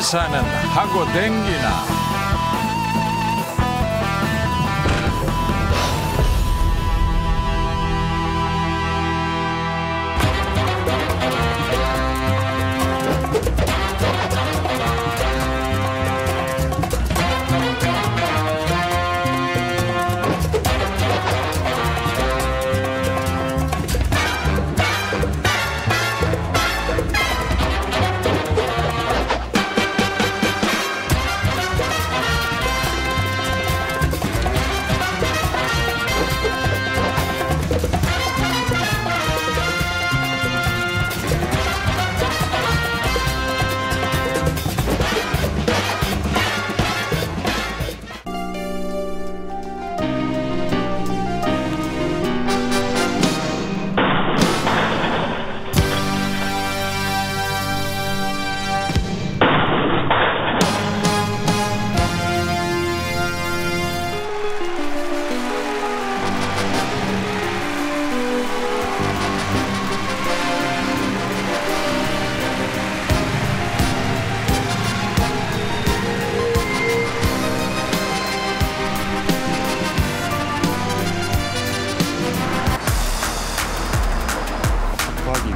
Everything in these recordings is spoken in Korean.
기사는 하고 댕기나.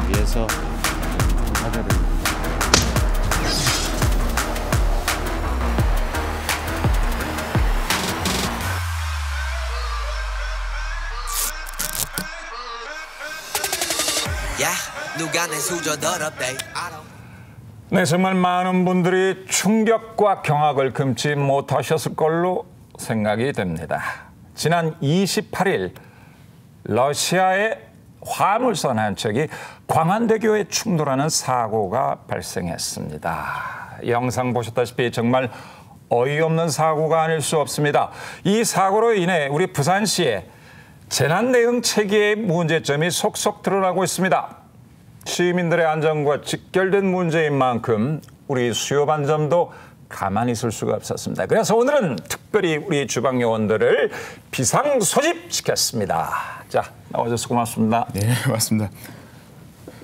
위해서 하나를 누가 내 수저 더럽대. 네, 정말 많은 분들이 충격과 경악을 금치 못하셨을 걸로 생각이 됩니다. 지난 28일 러시아의 화물선 한 척이 광안대교에 충돌하는 사고가 발생했습니다. 영상 보셨다시피 정말 어이없는 사고가 아닐 수 없습니다. 이 사고로 인해 우리 부산시의 재난 대응 체계의 문제점이 속속 드러나고 있습니다. 시민들의 안전과 직결된 문제인 만큼 우리 수요반점도 가만히 있을 수가 없었습니다. 그래서 오늘은 특별히 우리 주방요원들을 비상소집시켰습니다. 자, 나와주셔서 고맙습니다. 네, 맞습니다.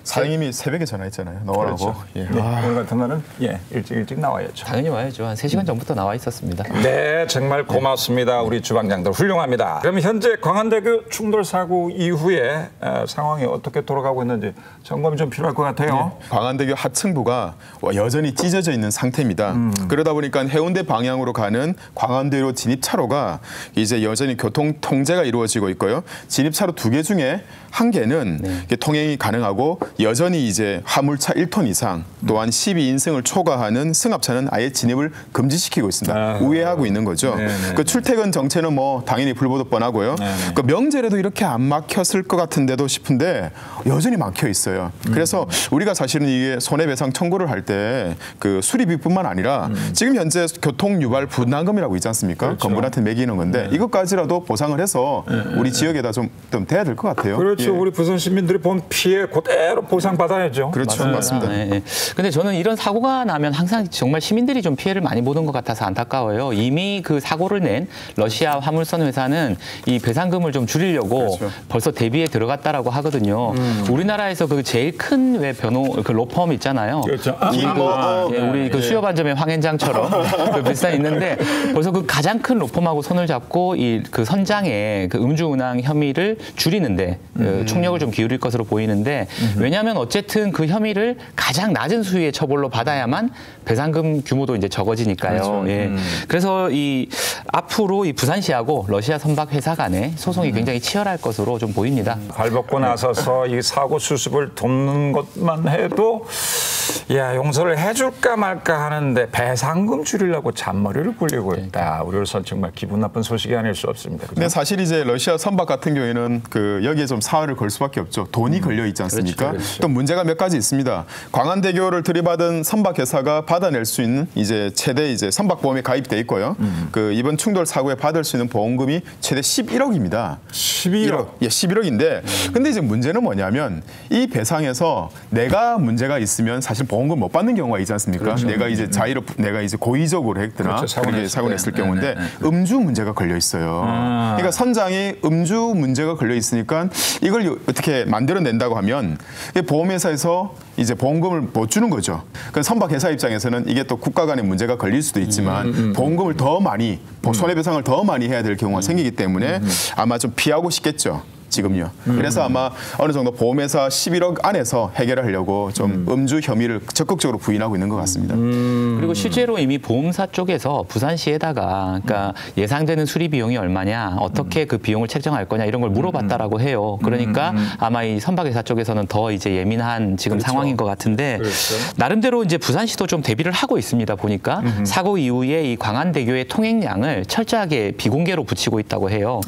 사장님이 새벽에 전화했잖아요. 나오라고. 그렇죠. 예. 네, 오늘 같은 날은 일찍 나와야죠. 당연히 와야죠. 한 3시간 전부터 나와 있었습니다. 네, 정말 고맙습니다. 우리 주방장들 훌륭합니다. 그럼 현재 광안대교 충돌 사고 이후에 상황이 어떻게 돌아가고 있는지 점검이 좀 필요할 것 같아요. 네. 광안대교 하층부가 여전히 찢어져 있는 상태입니다. 그러다 보니까 해운대 방향으로 가는 광안대로 진입차로가 이제 여전히 교통 통제가 이루어지고 있고요. 진입차로 2개 중에 1개는 통행이 가능하고 여전히 이제 화물차 1톤 이상 또한 12인승을 초과하는 승합차는 아예 진입을 금지시키고 있습니다. 우회하고 있는 거죠. 그 출퇴근 정체는 뭐 당연히 불보듯 뻔하고요. 그 명절에도 이렇게 안 막혔을 것 같은데도 싶은데 여전히 막혀 있어요. 그래서 우리가 사실은 이게 손해배상 청구를 할 때 그 수리비뿐만 아니라 지금 현재 교통유발 분담금이라고 있지 않습니까? 그렇죠. 건물한테 매기는 건데 이것까지라도 보상을 해서 우리 지역에다 좀 돼야 될 것 같아요. 그렇죠. 우리 부산 시민들이 본 피해 그대로 보상받아야죠. 그렇죠. 맞습니다. 네. 근데 저는 이런 사고가 나면 항상 정말 시민들이 좀 피해를 많이 보는 것 같아서 안타까워요. 이미 그 사고를 낸 러시아 화물선 회사는 이 배상금을 좀 줄이려고 그렇죠. 벌써 대비에 들어갔다라고 하거든요. 우리나라에서 그 제일 큰 왜 변호 그 로펌 있잖아요. 그렇죠. 우리 그 수요반점의 황현장처럼 그 비슷한 있는데 벌써 그 가장 큰 로펌하고 손을 잡고 이 그 선장의 그 음주운항 혐의를 줄이는데 총력을 좀 기울일 것으로 보이는데 왜냐하면 어쨌든 그 혐의를 가장 낮은 수위의 처벌로 받아야만 배상금 규모도 이제 적어지니까요. 그렇죠. 예. 그래서 이 앞으로 이 부산시하고 러시아 선박 회사 간의 소송이 굉장히 치열할 것으로 좀 보입니다. 발벗고 나서서 이 사고 수습을 돕는 것만 해도 야 용서를 해줄까 말까 하는데 배상금 줄이려고 잔머리를 굴리고 있다. 우리로서는 정말 기분 나쁜 소식이 아닐 수 없습니다. 그렇죠? 근데 사실 이제 러시아 선박 같은 경우에는 그 여기에 좀 사활을 걸 수밖에 없죠. 돈이 걸려 있지 않습니까? 그렇죠. 또 문제가 몇 가지 있습니다. 광안대교를 들이받은 선박 회사가 받아낼 수 있는 이제 최대 이제 선박보험에 가입돼 있고요. 그 이번 충돌 사고에 받을 수 있는 보험금이 최대 11억입니다. 11억. 예, 11억인데 근데 이제 문제는 뭐냐면 이 배상에서 내가 문제가 있으면 사실 사실 보험금 못 받는 경우가 있지 않습니까? 그렇죠. 내가 이제 내가 이제 고의적으로 했거나 그렇죠. 그렇게 사고 냈을 때. 경우인데 네네. 음주 문제가 걸려 있어요. 그러니까 선장이 음주 문제가 걸려 있으니까 이걸 어떻게 만들어낸다고 하면 보험회사에서 이제 보험금을 못 주는 거죠. 그 선박회사 입장에서는 이게 또 국가 간의 문제가 걸릴 수도 있지만 보험금을 더 많이 손해배상을 더 많이 해야 될 경우가 생기기 때문에 아마 좀 피하고 싶겠죠. 지금요. 그래서 아마 어느 정도 보험회사 11억 안에서 해결을 하려고 좀 음주 혐의를 적극적으로 부인하고 있는 것 같습니다. 그리고 실제로 이미 보험사 쪽에서 부산시에다가 그러니까 예상되는 수리 비용이 얼마냐, 어떻게 그 비용을 책정할 거냐 이런 걸 물어봤다라고 해요. 그러니까 아마 이 선박회사 쪽에서는 더 이제 예민한 지금 그렇죠. 상황인 것 같은데 그렇죠. 나름대로 이제 부산시도 좀 대비를 하고 있습니다. 보니까 사고 이후에 이 광안대교의 통행량을 철저하게 비공개로 붙이고 있다고 해요.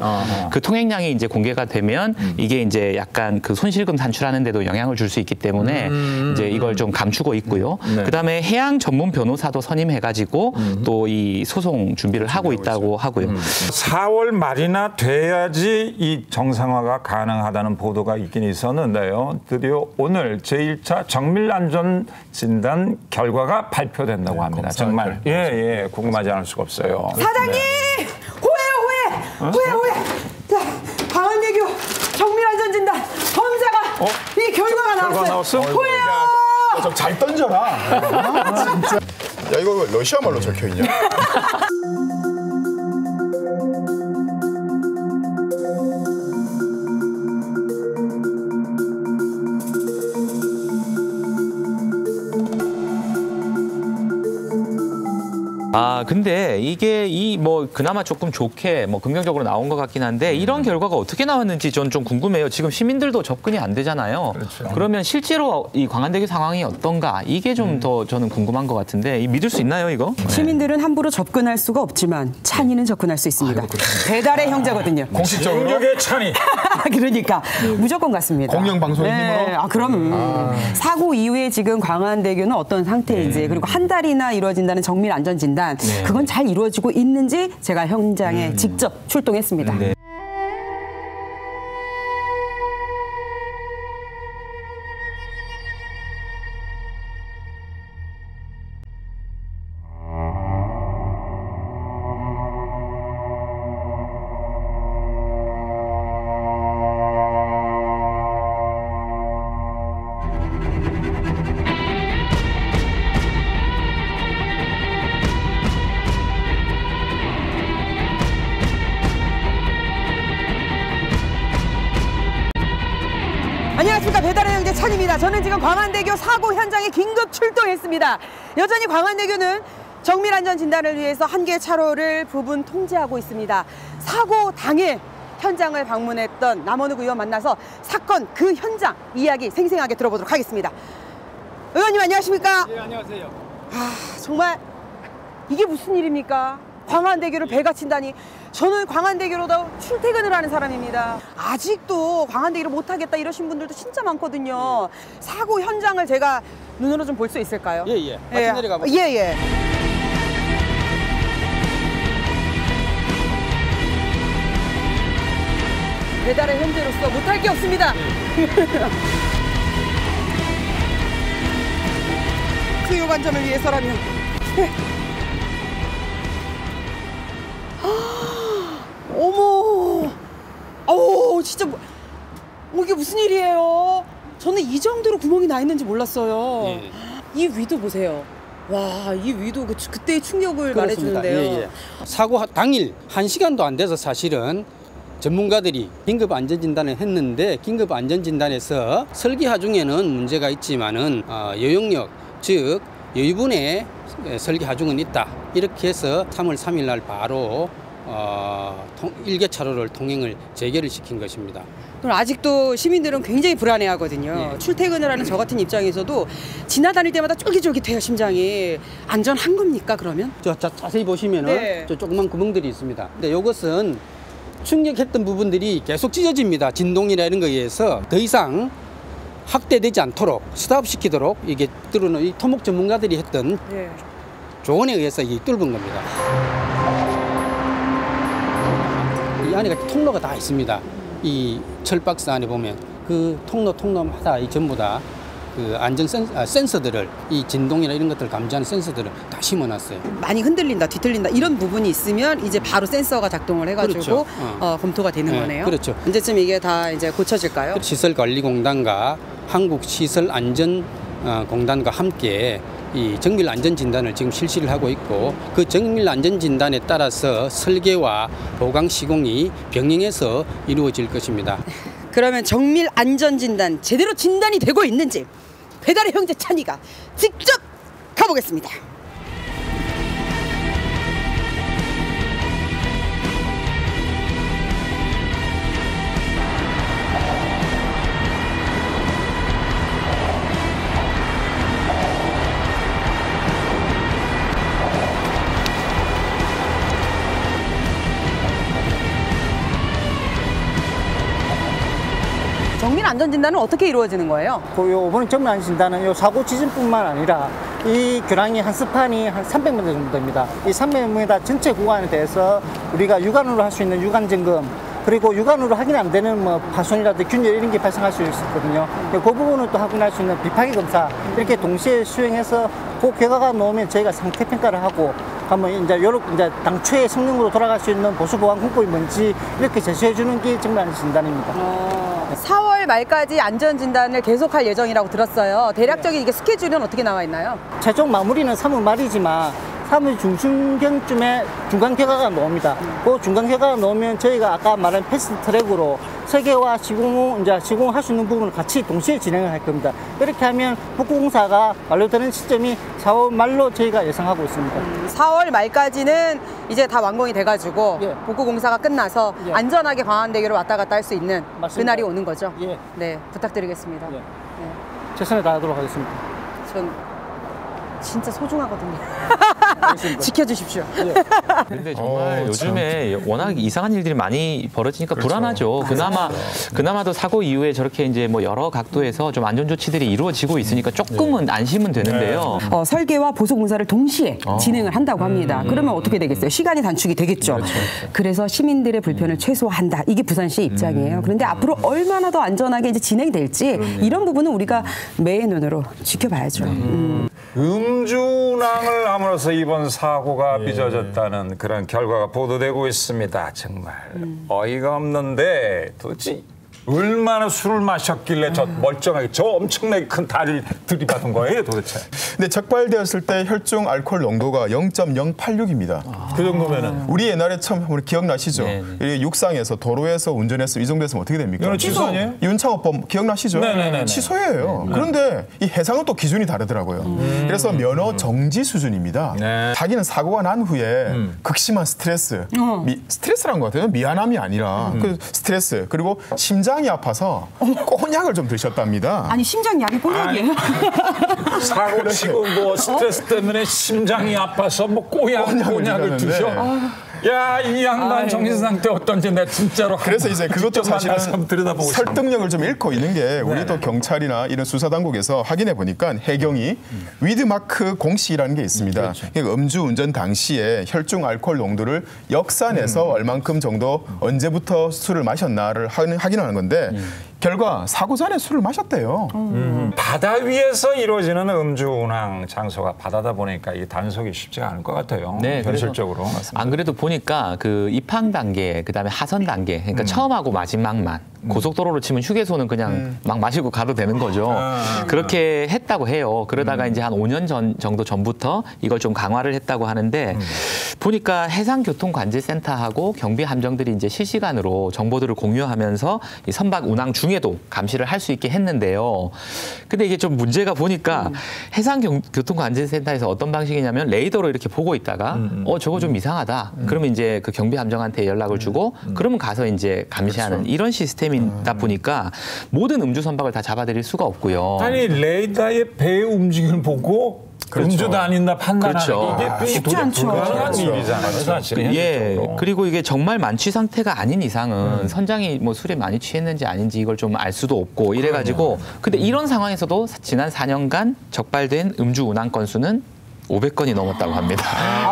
그 통행량이 이제 공개가 되면 이게 이제 약간 그 손실금 산출하는 데도 영향을 줄 수 있기 때문에 이제 이걸 좀 감추고 있고요. 네. 그다음에 해양 전문 변호사도 선임해가지고 또 이 소송 준비를 하고 있다고 하고요. 4월 말이나 돼야지 이 정상화가 가능하다는 보도가 있긴 있었는데요. 드디어 오늘 제1차 정밀안전진단 결과가 발표된다고 합니다. 정말 예, 궁금하지 않을 수가 없어요. 사장님! 네. 호해! 자, 광안대교 정밀안전진단 검사가 이 결과가 나왔어요. 나왔어? 호해요! 좀 잘 던져라. 진짜. 야 이거 러시아 말로 적혀 있냐? 아, 근데 이게 이 뭐 그나마 조금 좋게 뭐 긍정적으로 나온 것 같긴 한데 이런 결과가 어떻게 나왔는지 전 좀 궁금해요. 지금 시민들도 접근이 안 되잖아요. 그렇죠. 그러면 실제로 이 광안대교 상황이 어떤가 이게 좀 더 저는 궁금한 것 같은데 이 믿을 수 있나요, 이거? 시민들은 함부로 접근할 수가 없지만 찬이는 접근할 수 있습니다. 배달의 형제거든요. 공식적으로 공격의 찬이. 그러니까 무조건 갔습니다. 공영방송의 힘으로? 아, 그럼. 사고 이후에 지금 광안대교는 어떤 상태인지 그리고 한 달이나 이루어진다는 정밀안전진단 그건 잘 이루어지고 있는지 제가 현장에 직접 출동했습니다. 네. 안녕하십니까, 배달의 형제 찬입니다. 저는 지금 광안대교 사고 현장에 긴급 출동했습니다. 여전히 광안대교는 정밀안전 진단을 위해서 한 개의 차로를 부분 통제하고 있습니다. 사고 당일 현장을 방문했던 남원욱 의원 만나서 사건 그 현장 이야기 생생하게 들어보도록 하겠습니다. 의원님 안녕하십니까? 네, 안녕하세요. 아, 정말 이게 무슨 일입니까? 광안대교를 배가 친다니. 저는 광안대교로도 출퇴근을 하는 사람입니다. 아직도 광안대교를 못하겠다 이러신 분들도 진짜 많거든요. 사고 현장을 제가 눈으로 좀 볼 수 있을까요? 예. 같이 내려가 볼까요? 예. 배달의 현재로서 못할 게 없습니다. 수요 관점을 위해서라면. 어머, 진짜 이게 무슨 일이에요? 저는 이 정도로 구멍이 나 있는지 몰랐어요. 예. 이 위도 보세요. 와, 이 위도 그때의 충격을 그렇습니다. 말해주는데요. 사고 당일 1시간도 안 돼서 사실은 전문가들이 긴급 안전진단을 했는데 긴급 안전진단에서 설계하 중에는 문제가 있지만은 여용력, 즉 여유분의 설계 하중은 있다. 이렇게 해서 3월 3일 날 바로 일개 차로를 통행을 재개를 시킨 것입니다. 그럼 아직도 시민들은 굉장히 불안해하거든요. 예. 출퇴근을 하는 저 같은 입장에서도 지나다닐 때마다 쫄깃쫄깃해요, 심장이. 안전한 겁니까, 그러면? 자세히 보시면은 네. 저 조그만 구멍들이 있습니다. 근데 이것은 충격했던 부분들이 계속 찢어집니다. 진동이라는 거에 의해서 더 이상 확대되지 않도록 스탑시키도록 이게 뚫어놓은 이 토목 전문가들이 했던 네. 조언에 의해서 이 뚫은 겁니다. 이 안에 통로가 다 있습니다. 이 철박스 안에 보면 그 통로마다 이 전부 다 그 안전 센서들을 이 진동이나 이런 것들을 감지하는 센서들을 다 심어놨어요. 많이 흔들린다, 뒤틀린다 이런 부분이 있으면 이제 바로 센서가 작동을 해가지고 그렇죠. 검토가 되는 거네요. 그렇죠. 언제쯤 이게 다 이제 고쳐질까요? 시설관리공단과 한국시설안전공단과 함께 이 정밀안전진단을 지금 실시를 하고 있고 그 정밀안전진단에 따라서 설계와 보강 시공이 병행해서 이루어질 것입니다. 그러면 정밀안전진단 제대로 진단이 되고 있는지 배달의 형제 찬이가 직접 가보겠습니다. 정밀안전진단은 어떻게 이루어지는 거예요? 이번 정밀안전진단은 요 사고 지점뿐만 아니라 이 교량이 한 스판이 한 300m 정도 됩니다. 이 300m 전체 구간에 대해서 우리가 육안으로 할 수 있는 육안 점검 그리고 육안으로 확인 안 되는 뭐 파손이라든지 균열 이런 게 발생할 수 있거든요. 그 부분을 또 확인할 수 있는 비파기 검사 이렇게 동시에 수행해서 그 결과가 나오면 저희가 상태 평가를 하고 하면 이제 당초의 성능으로 돌아갈 수 있는 보수 보안 공법이 뭔지 이렇게 제시해 주는 게 정밀안전진단입니다. 4월 말까지 안전진단을 계속할 예정이라고 들었어요. 대략적인 이게 스케줄은 어떻게 나와 있나요? 최종 마무리는 3월 말이지만 3월 중순경쯤에 중간 결과가 나옵니다. 그 중간 결과가 나오면 저희가 아까 말한 패스트 트랙으로 설계와 시공할 수 있는 부분을 같이 동시에 진행을 할 겁니다. 이렇게 하면 복구공사가 완료되는 시점이 4월 말로 저희가 예상하고 있습니다. 4월 말까지는 이제 다 완공이 돼가지고 예. 복구공사가 끝나서 예. 안전하게 광안대교를 왔다 갔다 할 수 있는 맞습니다. 그날이 오는 거죠? 예. 네, 부탁드리겠습니다. 예. 네. 최선을 다하도록 하겠습니다. 전 진짜 소중하거든요. 지켜주십시오. 근데 정말 요즘에 워낙 이상한 일들이 많이 벌어지니까 그렇죠. 불안하죠. 그나마도 사고 이후에 저렇게 이제 뭐 여러 각도에서 좀 안전 조치들이 이루어지고 있으니까 조금은 안심은 되는데요. 설계와 보수 공사를 동시에 진행을 한다고 합니다. 그러면 어떻게 되겠어요? 시간이 단축이 되겠죠. 그래서 시민들의 불편을 최소화한다. 이게 부산시의 입장이에요. 그런데 앞으로 얼마나 더 안전하게 이제 진행이 될지 이런 부분은 우리가 매의 눈으로 지켜봐야죠. 음주운항을 함으로써 이번 사고가 빚어졌다는 그런 결과가 보도되고 있습니다. 정말 어이가 없는데 도대체 얼마나 술을 마셨길래 저 멀쩡하게 저 엄청나게 큰 다리를 들이받은 거예요 도대체. 근데 적발되었을 때 혈중 알코올 농도가 0.086입니다. 그 정도면은 우리 옛날에 처음 우리 기억나시죠? 네네. 육상에서 도로에서 운전해서 이 정도 했으면 어떻게 됩니까? 이거는 취소 아니에요? 윤창호법 기억나시죠? 네네네네. 취소예요. 그런데 이 해상은 또 기준이 다르더라고요. 그래서 면허 정지 수준입니다. 네. 자기는 사고가 난 후에 극심한 스트레스, 스트레스란 것 같아요. 미안함이 아니라 그 스트레스 그리고 심장이 아파서 꼬냑을 좀 드셨답니다. 아니 심장 약이 꼬냑이에요? 사고 치고 뭐 스트레스 때문에 심장이 아파서 뭐 꼬약을 드셔. 야, 이 양반 정신 상태 어떤지 내가 진짜로 그래서 이제 그것도 사실은 들여다보고 설득력을 좀 잃고 있는 게 우리 또 경찰이나 이런 수사 당국에서 확인해 보니까 해경이 위드마크 공시라는 게 있습니다. 그러니까 음주 운전 당시에 혈중 알코올 농도를 역산해서 얼만큼 정도 언제부터 술을 마셨나를 확인하는 건데 결과 사고 전에 술을 마셨대요. 바다 위에서 이루어지는 음주운항 장소가 바다다 보니까 이 단속이 쉽지가 않을 것 같아요. 네, 현실적으로. 안 그래도 보니까 그 입항 단계, 그다음에 하선 단계, 그러니까 처음하고 마지막만 고속도로로 치면 휴게소는 그냥 막 마시고 가도 되는 거죠. 그렇게 했다고 해요. 그러다가 이제 한 5년 정도 전부터 이걸 좀 강화를 했다고 하는데 보니까 해상교통관제센터하고 경비 함정들이 이제 실시간으로 정보들을 공유하면서 이 선박 운항 중에도 감시를 할 수 있게 했는데요. 근데 이게 좀 문제가 보니까 해상교통관제센터에서 어떤 방식이냐면 레이더로 이렇게 보고 있다가 저거 좀 이상하다. 그러면 이제 그 경비 함정한테 연락을 주고 그러면 가서 이제 감시하는 이런 시스템이다 보니까 모든 음주 선박을 다 잡아들일 수가 없고요. 아니 레이더의 배 움직임을 보고 음주 다닌다 판단하는 그렇죠. 이게 쉽지 않죠. 불가능한 일이잖아요. 사실은. 예. 현실적으로. 그리고 이게 정말 만취 상태가 아닌 이상은 선장이 뭐 술에 많이 취했는지 아닌지 이걸 좀 알 수도 없고 이래가지고 근데 이런 상황에서도 지난 4년간 적발된 음주 운항 건수는 500건이 넘었다고 합니다.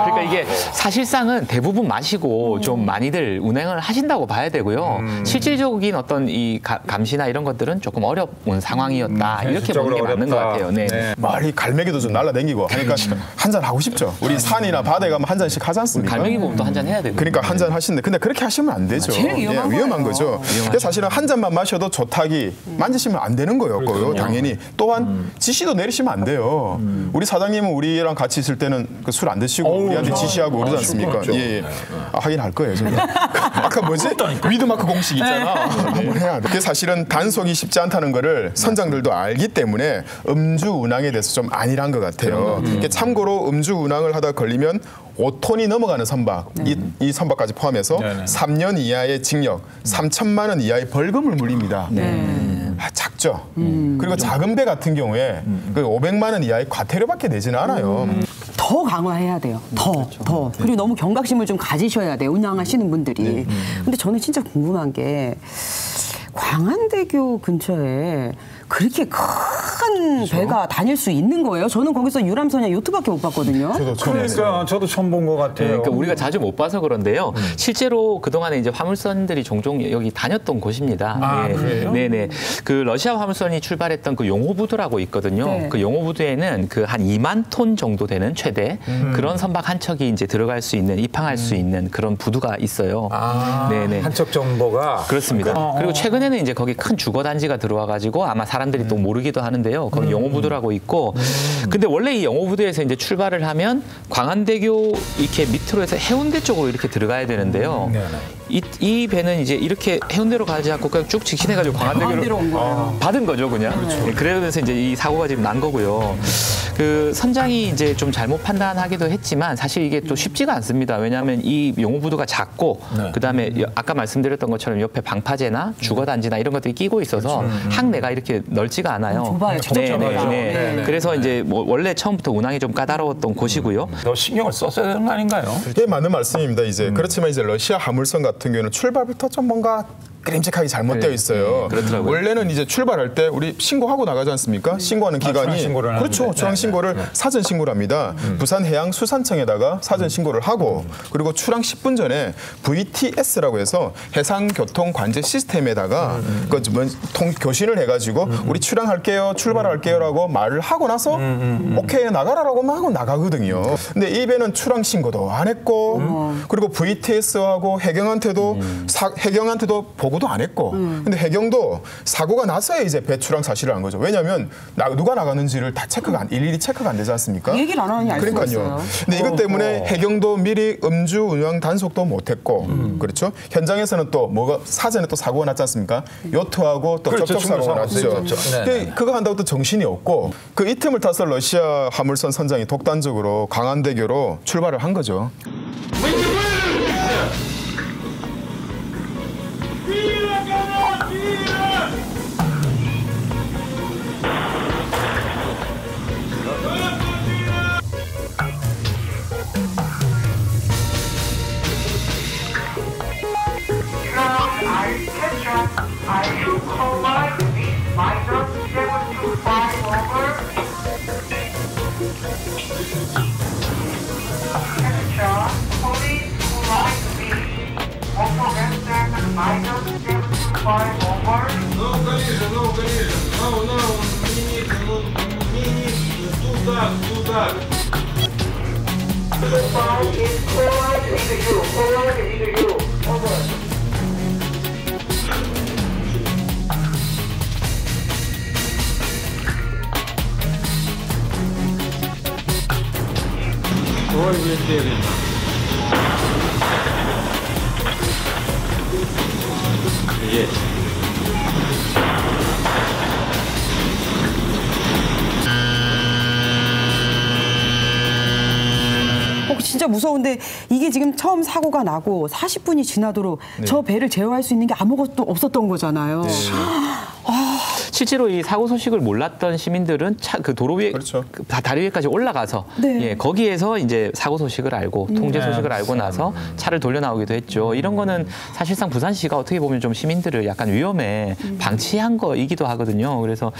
그러니까 그러니까 이게 사실상은 대부분 마시고 좀 많이들 운행을 하신다고 봐야 되고요. 실질적인 어떤 이 감시나 이런 것들은 조금 어려운 상황이었다. 이렇게 보는 게 맞는 것 같아요. 네. 말이 갈매기도 좀 날라다니고 하니까 한 잔 하고 싶죠. 우리 산이나 바다에 가면 한 잔씩 하지 않습니까? 갈매기 보면 또 한 잔 해야 되고. 그러니까 한 잔 하시는데 근데 그렇게 하시면 안 되죠. 제일 위험한 거죠. 근데 사실은 한 잔만 마셔도 조타기 만지시면 안 되는 거였고요. 당연히 또한 지시도 내리시면 안 돼요. 우리 사장님은 우리랑 같이 있을 때는 그 술 안 드시고 우리한테 지시하고 그러지 않습니까? 예. 하긴 할 거예요. 아까 뭐지? 위드마크 공식 있잖아. 한번 해야 돼. 그게 사실은 단속이 쉽지 않다는 거를 선장들도 알기 때문에 음주 운항에 대해서 좀 안일한 것 같아요. 참고로 음주 운항을 하다 걸리면 5톤이 넘어가는 선박, 이 선박까지 포함해서 3년 이하의 징역, 3천만 원 이하의 벌금을 물립니다. 작죠. 그리고 작은 배 같은 경우에 그 500만 원 이하의 과태료밖에 내지는 않아요. 더 강화해야 돼요. 더. 그리고 너무 경각심을 좀 가지셔야 돼요. 운항하시는 분들이. 근데 저는 진짜 궁금한 게 광안대교 근처에 그렇게 큰 배가 다닐 수 있는 거예요? 저는 거기서 유람선이나 요트밖에 못 봤거든요. 그러니까 저도 처음 본 것 같아요. 그러니까 우리가 자주 못 봐서 그런데요. 실제로 그동안에 이제 화물선들이 종종 여기 다녔던 곳입니다. 네네. 그 러시아 화물선이 출발했던 그 용호부두라고 있거든요. 네. 그 용호부두에는 그 한 2만 톤 정도 되는 최대 그런 선박 한 척이 이제 들어갈 수 있는 입항할 수 있는 그런 부두가 있어요. 네네. 한 척 정도가 그렇습니다. 그리고 최근에는 이제 거기 큰 주거 단지가 들어와가지고 아마 사람들이 또 모르기도 하는데요. 거기 용호부두라고 있고, 근데 원래 이 용호부두에서 이제 출발을 하면 광안대교 이렇게 밑으로 해서 해운대 쪽으로 이렇게 들어가야 되는데요. 이 배는 이제 이렇게 해운대로 가지 않고 그냥 쭉 직진해가지고 광안대교로 온 거예요. 받은 거죠, 그냥. 네, 그래서 이제 이 사고가 지금 난 거고요. 그 선장이 이제 좀 잘못 판단하기도 했지만 사실 이게 또 쉽지가 않습니다. 왜냐하면 이 용호부두가 작고 그다음에 아까 말씀드렸던 것처럼 옆에 방파제나 주거단지나 이런 것들이 끼고 있어서 항내가 이렇게 넓지가 않아요. 좁아요. 네. 그래서 이제 뭐 원래 처음부터 운항이 좀 까다로웠던 곳이고요. 더 신경을 썼어야 되는 거 아닌가요? 예, 맞는 말씀입니다. 이제 그렇지만 이제 러시아 화물선 같은 경우는 출발부터 좀 뭔가 끄림직하게 잘못되어 있어요. 그렇더라고요. 원래는 이제 출발할 때 우리 신고하고 나가지 않습니까? 신고하는 기간이 그렇죠. 출항 신고를 사전 신고를 합니다. 부산해양수산청에다가 사전 신고를 하고 그리고 출항 10분 전에 VTS라고 해서 해상교통관제 시스템에다가 그 교신을 해가지고 우리 출항할게요, 출발할게요라고 말을 하고 나서 오케이 나가라라고 하고 나가거든요. 근데 이 배는 출항 신고도 안 했고 그리고 VTS하고 해경한테도 보고도 안 했고 근데 해경도 사고가 나서야 이제 배 출항 사실을 한 거죠. 왜냐하면 누가 나가는지를 다 일일이 체크가 안 되지 않습니까? 얘기를 안 하니 알 수가 있어요. 그러니까요. 근데 이것 때문에 해경도 미리 음주 운항 단속도 못했고 그렇죠. 현장에서는 또 뭐가 사전에 또 사고가 났지 않습니까? 요트하고 또 접촉 사고가 났죠. 근데 그거 한다고 또 정신이 없고 그 이 틈을 타서 러시아 화물선 선장이 독단적으로 광안대교로 출발을 한 거죠. 진짜 무서운데 이게 지금 처음 사고가 나고 40분이 지나도록 저 배를 제어할 수 있는 게 아무것도 없었던 거잖아요. 실제로 이 사고 소식을 몰랐던 시민들은 그 도로 위에 그렇죠. 다리 위에까지 올라가서 네. 예, 거기에서 이제 사고 소식을 알고 통제 소식을 알고 나서 차를 돌려 나오기도 했죠. 이런 거는 사실상 부산시가 어떻게 보면 좀 시민들을 약간 위험에 방치한 거이기도 하거든요. 그래서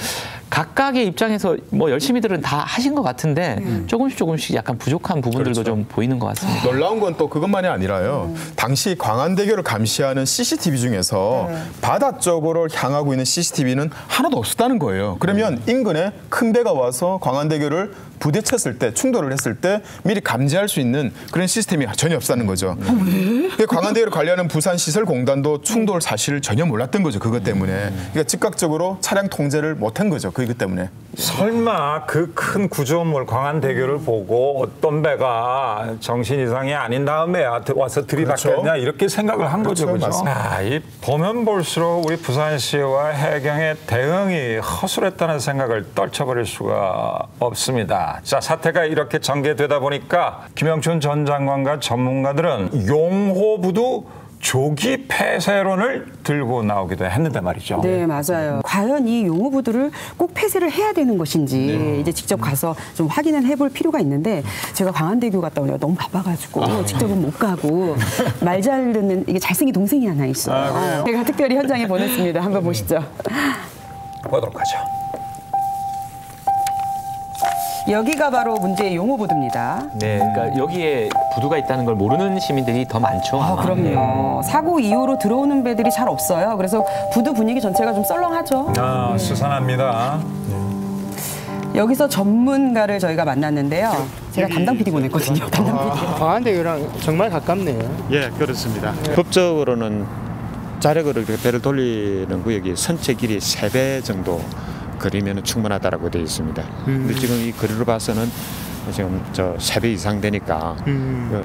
각각의 입장에서 뭐 열심히들은 다 하신 것 같은데 조금씩 약간 부족한 부분들도 그렇죠. 좀 보이는 것 같습니다. 놀라운 건 또 그것만이 아니라요. 당시 광안대교를 감시하는 CCTV 중에서 바다 쪽으로 향하고 있는 CCTV는 하나도 없었다는 거예요. 그러면 인근에 큰 배가 와서 광안대교를 부딪혔을 때, 충돌을 했을 때 미리 감지할 수 있는 그런 시스템이 전혀 없다는 거죠. 왜? 광안대교를 관리하는 부산시설공단도 충돌 사실을 전혀 몰랐던 거죠. 그것 때문에. 그러니까 즉각적으로 차량 통제를 못한 거죠. 그것 때문에. 설마 그 큰 구조물 광안대교를 보고 어떤 배가 정신 이상이 아닌 다음에 와서 들이닥겠냐 그렇죠. 이렇게 생각을 한 거죠. 그렇죠. 그죠? 맞습니다. 이 보면 볼수록 우리 부산시와 해경의 대응이 허술했다는 생각을 떨쳐버릴 수가 없습니다. 자, 사태가 이렇게 전개되다 보니까 김영춘 전 장관과 전문가들은 용호부두 조기 폐쇄론을 들고 나오기도 했는데 말이죠. 네, 맞아요. 과연 이 용호부두를 꼭 폐쇄를 해야 되는 것인지 이제 직접 가서 좀 확인을 해볼 필요가 있는데 제가 광안대교 갔다 오니까 너무 바빠가지고 직접은 못 가고 말 잘 듣는 이게 잘생긴 동생이 하나 있어요. 제가 특별히 현장에 보냈습니다. 한번 보시죠. 보도록 하죠. 여기가 바로 문제의 용호부두입니다. 네, 그러니까 여기에 부두가 있다는 걸 모르는 시민들이 더 많죠. 아, 그럼요. 사고 이후로 들어오는 배들이 잘 없어요. 그래서 부두 분위기 전체가 좀 썰렁하죠. 아, 수산합니다. 여기서 전문가를 저희가 만났는데요. 제가 담당 PD 보냈거든요. 담당 PD. 광안대교랑 정말 가깝네요. 예, 그렇습니다. 법적으로는 자력으로 이렇게 배를 돌리는 구역이 선체 길이 3배 정도 거리면 충분하다라고 되어 있습니다. 근데 지금 이 거리로 봐서는 지금 저 3배 이상 되니까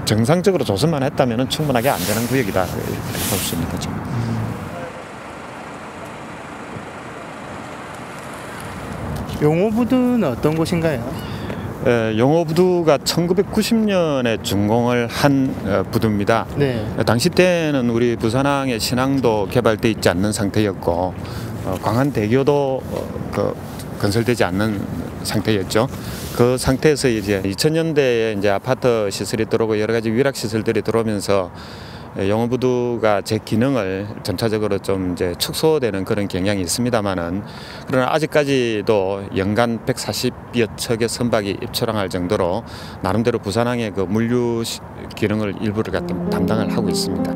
정상적으로 조선만 했다면 충분하게 안전한 구역이다 이렇게 볼 수 있는 거죠. 용호부두는 어떤 곳인가요? 용호부두가 1990년에 준공을 한 부두입니다. 네. 당시 때는 우리 부산항의 신항도 개발돼 있지 않는 상태였고 광안대교도 건설되지 않는 상태였죠. 그 상태에서 이제 2000년대에 이제 아파트 시설이 들어오고 여러 가지 위락 시설들이 들어오면서 용호부두가 제 기능을 전차적으로 좀 이제 축소되는 그런 경향이 있습니다만은 그러나 아직까지도 연간 140여 척의 선박이 입초랑할 정도로 나름대로 부산항의 그 물류 기능을 일부를 담당을 하고 있습니다.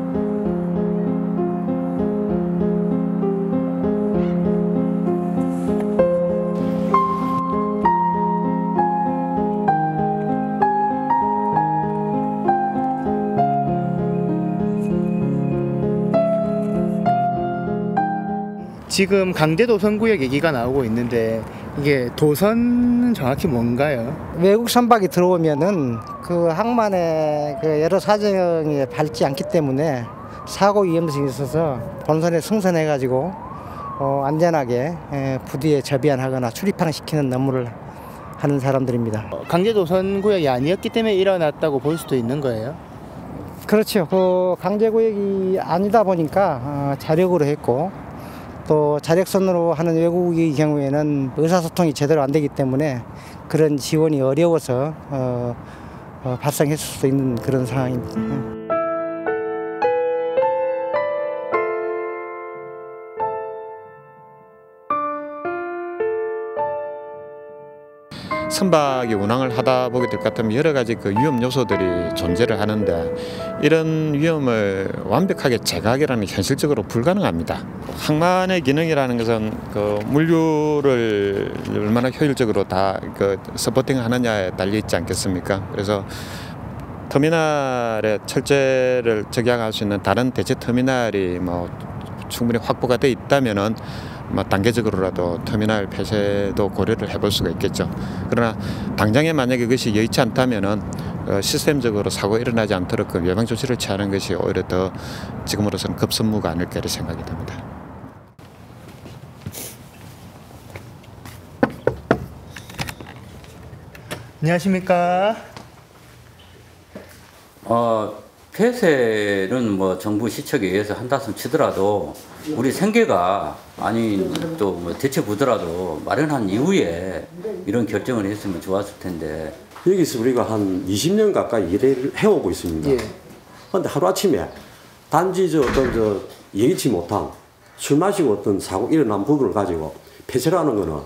지금 강제도선구역 얘기가 나오고 있는데 이게 도선은 정확히 뭔가요? 외국 선박이 들어오면은 그 항만의 그 여러 사정에 밟지 않기 때문에 사고 위험성이 있어서 본선에 승선해가지고 안전하게 부두에 접이안하거나 출입항시키는 업무를 하는 사람들입니다. 강제도선구역이 아니었기 때문에 일어났다고 볼 수도 있는 거예요? 그렇죠. 그 강제구역이 아니다 보니까 자력으로 했고 또 자력선으로 하는 외국의 경우에는 의사소통이 제대로 안 되기 때문에 그런 지원이 어려워서 발생했을 수도 있는 그런 상황입니다. 선박이 운항을 하다 보게 될 것 같으면 여러 가지 그 위험 요소들이 존재를 하는데 이런 위험을 완벽하게 제거하기라는 현실적으로 불가능합니다. 항만의 기능이라는 것은 그 물류를 얼마나 효율적으로 다 그 서포팅하느냐에 달려 있지 않겠습니까? 그래서 터미널의 철제를 적용할 수 있는 다른 대체 터미널이 뭐 충분히 확보가 돼 있다면은 뭐 단계적으로라도 터미널 폐쇄도 고려를 해볼 수가 있겠죠. 그러나 당장에 만약에 그것이 여의치 않다면은 시스템적으로 사고 일어나지 않도록 그 예방 조치를 취하는 것이 오히려 더 지금으로서는 급선무가 아닐까 이렇게 생각이 됩니다. 안녕하십니까? 폐쇄는 뭐 정부 시책에 의해서 한다씀 치더라도 우리 생계가 아니 또 뭐 대책부더라도 마련한 이후에 이런 결정을 했으면 좋았을 텐데 여기서 우리가 한 20년 가까이 일을 해오고 있습니다. 그런데 하루아침에 단지 예의치 못한 술 마시고 어떤 사고 일어난 부분을 가지고 폐쇄를 하는 거는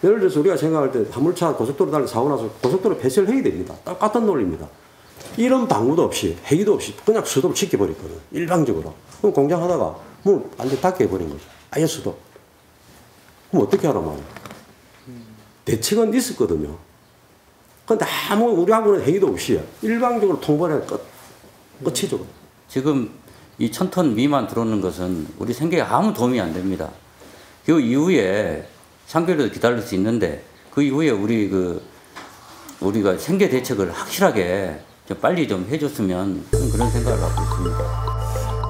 예를 들어서 우리가 생각할 때 화물차 고속도로 달리 사고 나서 고속도로 폐쇄를 해야 됩니다. 똑같은 논리입니다. 이런 방구도 없이 회의도 없이 그냥 수도를 지켜버렸거든. 일방적으로. 그럼 공장 하다가 문을 완전히 닫게 해버린 거죠. 아예 수도. 그럼 어떻게 하란 말이야. 대책은 있었거든요. 근데 아무 우리하고는 회의도 없이 일방적으로 통보를 끝이죠. 지금 이 1000톤 미만 들어오는 것은 우리 생계에 아무 도움이 안 됩니다. 그 이후에 3개월도 기다릴 수 있는데 그 이후에 우리가 생계 대책을 확실하게 좀 빨리 좀 해줬으면 그런 생각을 갖고 있습니다.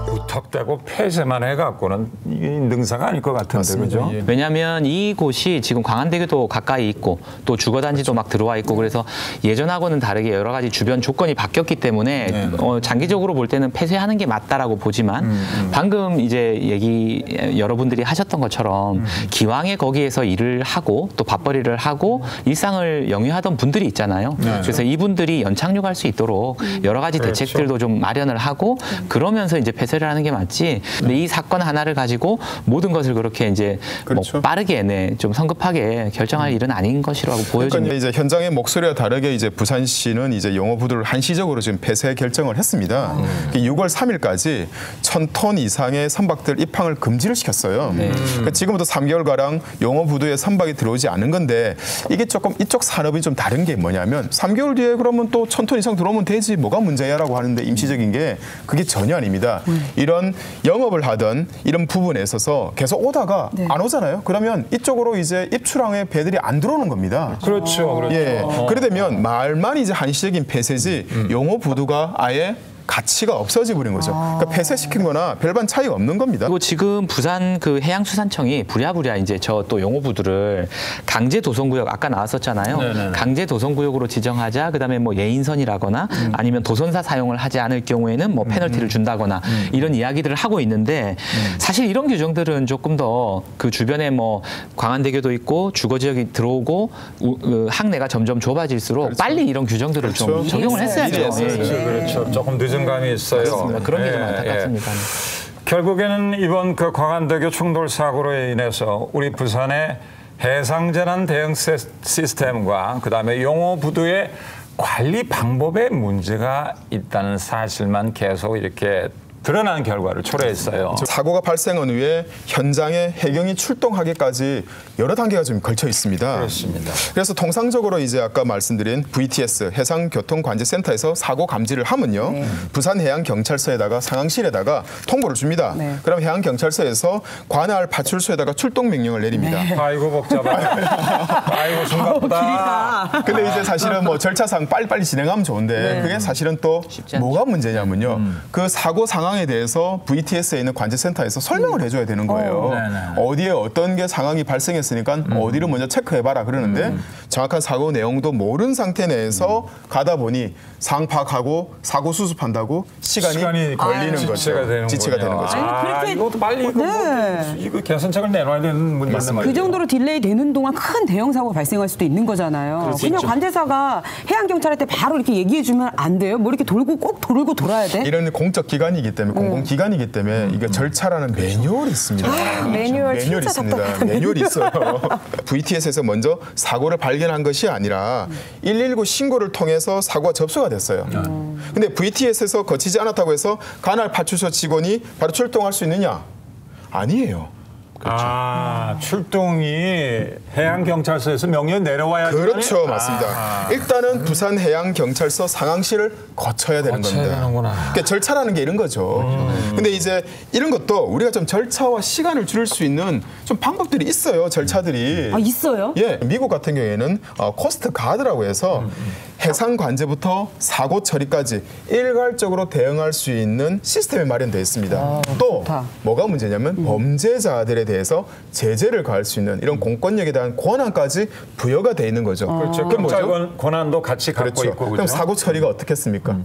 무턱대고 폐쇄만 해갖고는 이게 능사가 아닐 것 같은데, 그죠? 왜냐하면 이곳이 지금 광안대교도 가까이 있고 또 주거단지도 막 들어와 있고 그래서 예전하고는 다르게 여러 가지 주변 조건이 바뀌었기 때문에 장기적으로 볼 때는 폐쇄하는 게 맞다라고 보지만 방금 이제 여러분들이 하셨던 것처럼 기왕에 거기에서 일을 하고 또 밥벌이를 하고 일상을 영위하던 분들이 있잖아요. 그래서 이분들이 연착륙할 수 있도록 여러 가지 대책들도 좀 마련을 하고 그러면서 이제 폐쇄를 하는 게 맞지. 근데 이 사건 하나를 가지고 모든 것을 그렇게 이제 뭐 빠르게 좀 성급하게 결정할 일은 아닌 것이라고 보여집니다. 그러니까 이제 현장의 목소리와 다르게 이제 부산시는 이제 영어부두를 한시적으로 지금 폐쇄 결정을 했습니다. 6월 3일까지 1000톤 이상의 선박들 입항을 금지를 시켰어요. 그러니까 지금부터 3개월 가량 영어부두에 선박이 들어오지 않은 건데 이게 조금 이쪽 산업이 좀 다른 게 뭐냐면 3개월 뒤에 그러면 또 1000톤 이상 들어오면 되지 뭐가 문제야라고 하는데 임시적인 게 그게 전혀 아닙니다. 이런 영업을 하던 이런 부분에 있어서 계속 오다가 안 오잖아요. 그러면 이쪽으로 이제 입출항에 배들이 안 들어오는 겁니다. 그렇죠. 그렇죠. 예. 그래 되면 말만 이제 한시적인 폐쇄지 영어부두가 아예 가치가 없어져 버린 거죠. 그러니까 폐쇄시킨 거나 별반 차이가 없는 겁니다. 그리고 지금 부산 그 해양수산청이 부랴부랴 이제 저 또 용호부두를 강제 도성구역 아까 나왔었잖아요. 네네네. 강제 도성구역으로 지정하자. 그다음에 뭐 예인선이라거나 아니면 도선사 사용을 하지 않을 경우에는 뭐 페널티를 준다거나 이런 이야기들을 하고 있는데 사실 이런 규정들은 조금 더 그 주변에 뭐 광안대교도 있고 주거 지역이 들어오고 항내가 점점 좁아질수록 빨리 이런 규정들을 좀 적용을 했어야죠. 그렇죠. 조금 늦은 감이 있어요. 맞습니다. 그런 게 좀 안타깝습니다. 결국에는 이번 그 광안대교 충돌 사고로 인해서 우리 부산의 해상재난 대응 시스템과 그다음에 용호부두의 관리 방법에 문제가 있다는 사실만 계속 이렇게 드러난 결과를 초래했어요. 사고가 발생한 후에 현장에 해경이 출동하기까지 여러 단계가 좀 걸쳐 있습니다. 그렇습니다. 그래서 통상적으로 이제 아까 말씀드린 VTS 해상교통관제센터에서 사고 감지를 하면요. 부산해양경찰서에다가 상황실에다가 통보를 줍니다. 그럼 해양경찰서에서 관할 파출소에다가 출동 명령을 내립니다. 아이고 복잡하네. 아이고 생각보다. 근데 이제 사실은 뭐 절차상 빨리빨리 진행하면 좋은데 그게 사실은 또 뭐가 문제냐면요. 그 사고 상황 에 대해서 VTS에 있는 관제센터에서 설명을 해줘야 되는 거예요. 어디에 어떤 게 상황이 발생했으니까 어디를 먼저 체크해봐라 그러는데 정확한 사고 내용도 모르는 상태 내에서 가다 보니 상황 파악하고 사고 수습한다고 시간이 걸리는 거죠. 지체가 되는 거죠. 이것도 빨리 이거 개선책을 내놔야 되는 문제인데 말이에요. 그 정도로 딜레이 되는 동안 큰 대형 사고가 발생할 수도 있는 거잖아요. 그냥 관제사가 해양경찰한테 바로 이렇게 얘기해주면 안 돼요? 뭐 이렇게 꼭 돌고 돌아야 돼? 이런 공적 기관이기 때문에 공공기관이기 때문에 이게 절차라는 매뉴얼이 있습니다. 매뉴얼이 있습니다. 매뉴얼이 있어요. VTS에서 먼저 사고를 발견한 것이 아니라 119 신고를 통해서 사고가 접수가 됐어요. 근데 VTS에서 거치지 않았다고 해서 관할 파출소 직원이 바로 출동할 수 있느냐? 아니에요. 그렇죠. 출동이 해양경찰서에서 명령 내려와야 그렇죠. 맞습니다. 일단은 부산해양경찰서 상황실을 거쳐야 되는 겁니다. 그러니까 절차라는 게 이런 거죠. 근데 이제 이런 것도 우리가 좀 절차와 시간을 줄일 수 있는 좀 방법들이 있어요. 절차들이. 있어요? 예. 미국 같은 경우에는 코스트 가드라고 해서 해상 관제부터 사고 처리까지 일괄적으로 대응할 수 있는 시스템이 마련되어 있습니다. 또 뭐가 문제냐면 범죄자들에 대해서 제재를 가할 수 있는 이런 공권력에 대한 권한까지 부여가 돼 있는 거죠. 그렇죠. 경찰 권한도 같이 갖고 있고. 그럼 사고 처리가 어떻겠습니까?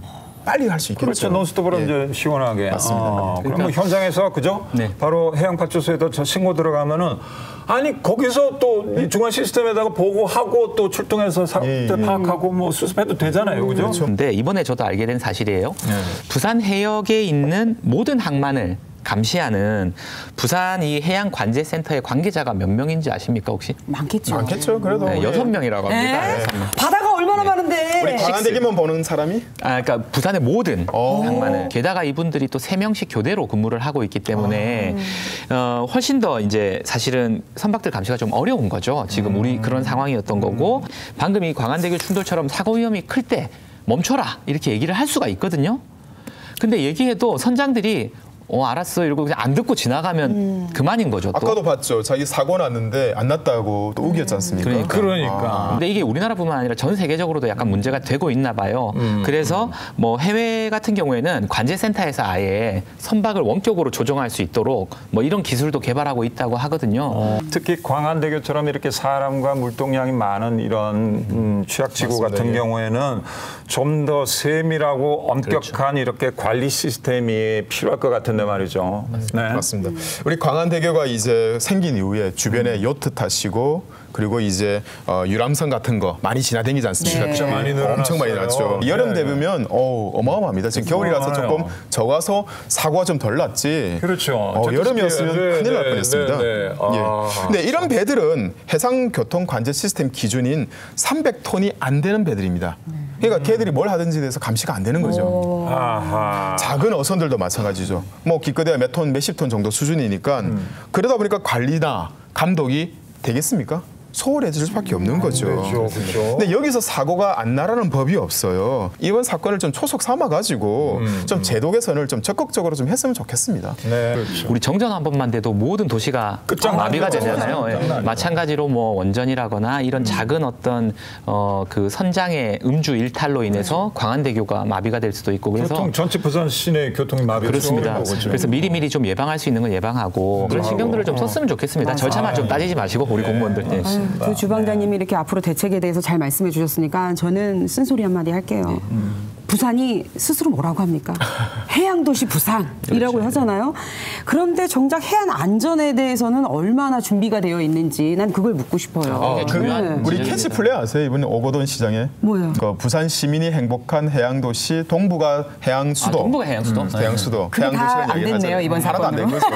빨리 할 수 있겠죠. 그렇죠. 논스톱으로 이제 시원하게. 맞습니다. 그럼 뭐 현장에서 그죠? 네. 바로 해양파출소에도 저 신고 들어가면은 아니 거기서 또 이 중간 시스템에다가 보고하고 또 출동해서 사태 파악하고 뭐 수습해도 되잖아요, 그죠? 근데 이번에 저도 알게 된 사실이에요. 부산 해역에 있는 모든 항만을 감시하는 부산 이 해양관제센터의 관계자가 몇 명인지 아십니까 혹시? 많겠죠. 많겠죠. 그래도 네, 6명이라고 합니다. 에? 바다가 얼마나 많은데. 우리 광안대교만 보는 사람이? 그러니까 부산의 모든 항만을. 게다가 이분들이 또 3명씩 교대로 근무를 하고 있기 때문에 훨씬 더 이제 사실은 선박들 감시가 좀 어려운 거죠. 지금 우리 그런 상황이었던 거고 방금 이 광안대교 충돌처럼 사고 위험이 클 때 멈춰라 이렇게 얘기를 할 수가 있거든요. 근데 얘기해도 선장들이 알았어 이러고 그냥 안 듣고 지나가면 그만인 거죠. 또. 아까도 봤죠. 자기 사고 났는데 안 났다고 또 우겼지 않습니까? 그러니까. 근데 이게 우리나라뿐만 아니라 전 세계적으로도 약간 문제가 되고 있나 봐요. 그래서 뭐 해외 같은 경우에는 관제센터에서 아예 선박을 원격으로 조정할 수 있도록 뭐 이런 기술도 개발하고 있다고 하거든요. 특히 광안대교처럼 이렇게 사람과 물동량이 많은 이런 취약지구 같은 경우에는 좀 더 세밀하고 엄격한 이렇게 관리 시스템이 필요할 것 같은데 말이죠. 네. 맞습니다. 우리 광안대교가 이제 생긴 이후에 주변에 요트 타시고 그리고 이제 유람선 같은 거 많이 지나다니지 않습니까? 진짜 많이 늘어났어요. 엄청 많이 늘었죠. 여름 되면 어마어마합니다. 지금 겨울이라서 조금 적어서 사고가 좀 덜 났지. 그렇죠. 여름이었으면 큰일 날 뻔했습니다. 아. 근데 이런 배들은 해상교통관제 시스템 기준인 300톤이 안 되는 배들입니다. 그러니까 걔들이 뭘 하든지 대해서 감시가 안 되는 거죠. 아하. 작은 어선들도 마찬가지죠. 뭐 기껏해야 몇 톤, 몇십 톤 정도 수준이니까 그러다 보니까 관리나 감독이 되겠습니까? 소홀해질 수밖에 없는 거죠. 그렇죠. 근데 여기서 사고가 안 나라는 법이 없어요. 이번 사건을 좀 초속 삼아가지고 좀 제도 개선을 좀 적극적으로 좀 했으면 좋겠습니다. 네. 그렇죠. 우리 정전 한 번만 돼도 모든 도시가 마비가 되잖아요. 예. 마찬가지로 뭐 원전이라거나 이런 작은 어떤 그 선장의 음주 일탈로 인해서 광안대교가 마비가 될 수도 있고 그래서 교통 전체 부산 시내 교통이 마비 그렇습니다. 그래서 미리미리 좀 예방할 수 있는 건 예방하고 그런 신경들을 좀 썼으면 좋겠습니다. 절차만 좀 따지지 마시고 우리 공무원들. 네. 두 주방장님이 이렇게 앞으로 대책에 대해서 잘 말씀해 주셨으니까 저는 쓴소리 한마디 할게요. 부산이 스스로 뭐라고 합니까? 해양도시 부산이라고 그렇죠. 하잖아요. 그런데 정작 해안 안전에 대해서는 얼마나 준비가 되어 있는지 난 그걸 묻고 싶어요. 우리 캐치플레이 아세요? 이번에 오거돈 시장에? 뭐예요? 부산 시민이 행복한 해양도시 동부가 해양수도. 동부가 해양수도? 해양수도. 그게 다 안 됐네요, 이번 하나도 안 된 거죠.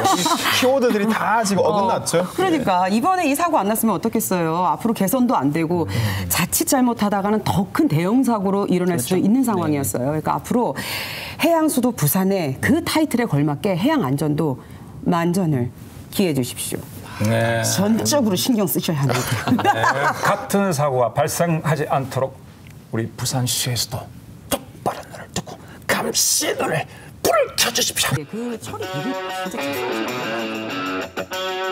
키워드들이 다 지금 어긋났죠. 그러니까 이번에 이 사고 안 났으면 어떻겠어요. 앞으로 개선도 안 되고 자칫 잘못하다가는 더 큰 대형 사고로 일어날 수도 있는 상황이었어요. 그러니까 앞으로 해양수도 부산에 그 타이틀에 걸맞게 해양 안전도 만전을 기해 주십시오. 네. 전적으로 신경 쓰셔야 합니다. 네. 같은 사고가 발생하지 않도록 우리 부산시에서도 똑바른 눈을 뜨고 감시 눈을 불을 켜주십시오. 그 처리 되게 진짜